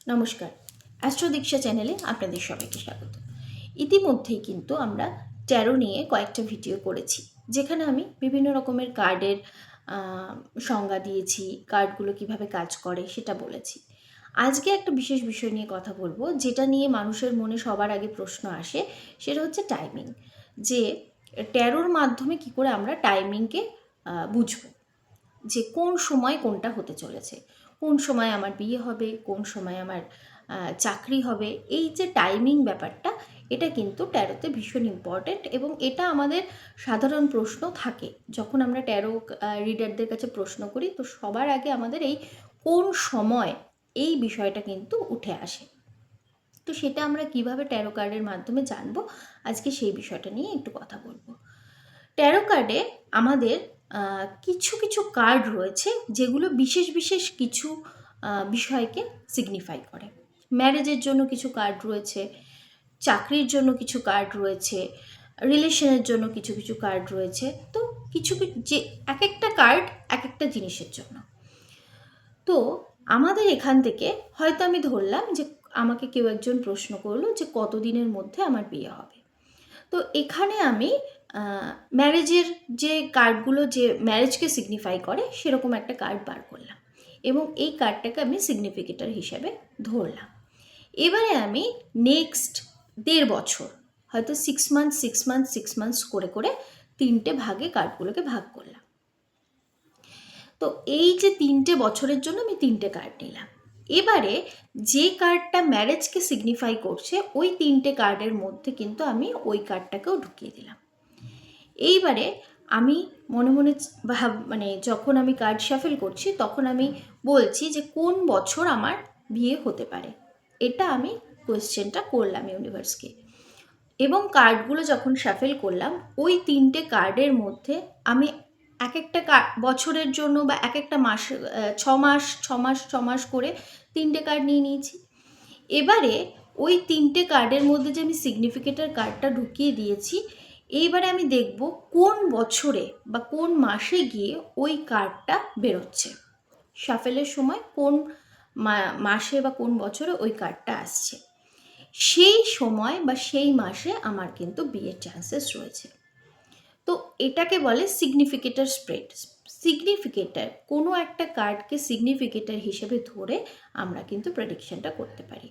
নমস্কার, অ্যাস্ট্রো দীক্ষা চ্যানেলে আপনাদের সবাইকে স্বাগত। ইতিমধ্যেই কিন্তু আমরা ট্যারো নিয়ে কয়েকটা ভিডিও করেছি, যেখানে আমি বিভিন্ন রকমের কার্ডের সংজ্ঞা দিয়েছি, কার্ডগুলো কিভাবে কাজ করে সেটা বলেছি। আজকে একটা বিশেষ বিষয় নিয়ে কথা বলবো, যেটা নিয়ে মানুষের মনে সবার আগে প্রশ্ন আসে, সেটা হচ্ছে টাইমিং। যে ট্যারোর মাধ্যমে কি করে আমরা টাইমিংকে বুঝবো, যে কোন সময় কোনটা হতে চলেছে, কোন সময় আমার বিয়ে হবে, কোন সময় আমার চাকরি হবে। এই যে টাইমিং ব্যাপারটা, এটা কিন্তু ট্যারোতে ভীষণ ইম্পর্ট্যান্ট, এবং এটা আমাদের সাধারণ প্রশ্ন থাকে যখন আমরা ট্যারো রিডারদের কাছে প্রশ্ন করি। তো সবার আগে আমাদের এই কোন সময়, এই বিষয়টা কিন্তু উঠে আসে। তো সেটা আমরা কিভাবে ট্যারো কার্ডের মাধ্যমে জানবো, আজকে সেই বিষয়টা নিয়ে একটু কথা বলবো। ট্যারো কার্ডে আমাদের কিছু কিছু কার্ড রয়েছে, যেগুলো বিশেষ বিশেষ কিছু বিষয়কে সিগনিফাই করে। ম্যারেজের জন্য কিছু কার্ড রয়েছে, চাকরির জন্য কিছু কার্ড রয়েছে, রিলেশনের জন্য কিছু কিছু কার্ড রয়েছে। তো কিছু যে এক একটা কার্ড এক একটা জিনিসের জন্য। তো আমাদের এখান থেকে হয়তো আমি ধরলাম যে আমাকে কেউ একজন প্রশ্ন করলো যে কতদিনের মধ্যে আমার বিয়ে হবে। তো এখানে আমি ম্যারেজের যে কার্ডগুলো যে ম্যারেজকে সিগনিফাই করে, সেরকম একটা কার্ড বার করলাম, এবং এই কার্ডটাকে আমি সিগনিফিকেটর হিসেবে ধরলাম। এবারে আমি নেক্সট 1.5 বছর, হয়তো 6 মান্থস করে করে 3টে ভাগে কার্ডগুলোকে ভাগ করলাম। তো এই যে 3টে বছরের জন্য আমি 3টে কার্ড নিলাম। এবারে যে কার্ডটা ম্যারেজকে সিগনিফাই করছে, ওই 3টে কার্ডের মধ্যে কিন্তু আমি ওই কার্ডটাকেও ঢুকিয়ে দিলাম। এইবারে আমি মনে মনে মানে যখন আমি কার্ড শাফেল করছি, তখন আমি বলছি যে কোন বছর আমার বিয়ে হতে পারে। এটা আমি কোয়েশ্চেনটা করলাম ইউনিভার্সকে, এবং কার্ডগুলো যখন শাফেল করলাম, ওই 3টে কার্ডের মধ্যে আমি এক একটা বছরের জন্য বা এক একটা মাসে 6 মাস করে 3টে কার্ড নিয়ে নিয়েছি। এবারে ওই 3টে কার্ডের মধ্যে যে আমি সিগনিফিকেটর কার্ডটা ঢুকিয়ে দিয়েছি, এইবারে আমি দেখব কোন বছরে বা কোন মাসে গিয়ে ওই কার্ডটা বেরোচ্ছে। শাফেলের সময় কোন মাসে বা কোন বছরে ওই কার্ডটা আসছে, সেই সময় বা সেই মাসে আমার কিন্তু বিয়ের চান্সেস রয়েছে। তো এটাকে বলে সিগনিফিকেটর স্প্রেড। সিগনিফিকেটর, কোনো একটা কার্ডকে সিগনিফিকেটর হিসেবে ধরে আমরা কিন্তু প্রেডিকশনটা করতে পারি।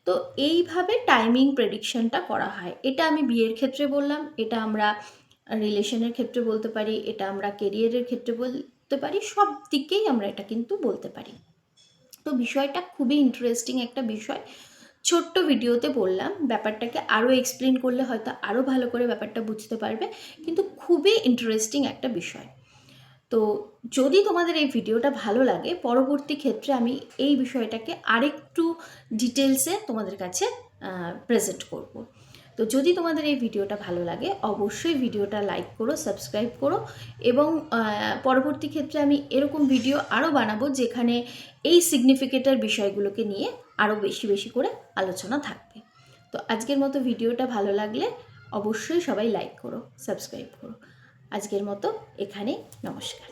তো এইভাবে টাইমিং প্রেডিকশনটা করা হয়। এটা আমি বিয়ের ক্ষেত্রে বললাম, এটা আমরা রিলেশনের ক্ষেত্রে বলতে পারি, এটা আমরা কেরিয়ারের ক্ষেত্রে বলতে পারি, সব দিকেই আমরা এটা কিন্তু বলতে পারি। তো বিষয়টা খুবই ইন্টারেস্টিং একটা বিষয়। ছোট্ট ভিডিওতে বললাম, ব্যাপারটাকে আরও এক্সপ্লেন করলে হয়তো আরও ভালো করে ব্যাপারটা বুঝতে পারবে, কিন্তু খুবই ইন্টারেস্টিং একটা বিষয়। তো যদি তোমাদের এই ভিডিওটা ভালো লাগে, পরবর্তী ক্ষেত্রে আমি এই বিষয়টাকে আরেকটু ডিটেলসে তোমাদের কাছে প্রেজেন্ট করব। তো যদি তোমাদের এই ভিডিওটা ভালো লাগে, অবশ্যই ভিডিওটা লাইক করো, সাবস্ক্রাইব করো, এবং পরবর্তী ক্ষেত্রে আমি এরকম ভিডিও আরও বানাবো, যেখানে এই সিগনিফিকেটর বিষয়গুলোকে নিয়ে আরও বেশি বেশি করে আলোচনা থাকবে। তো আজকের মতো ভিডিওটা ভালো লাগলে অবশ্যই সবাই লাইক করো, সাবস্ক্রাইব করো। আজকের মতো এখানেই, নমস্কার।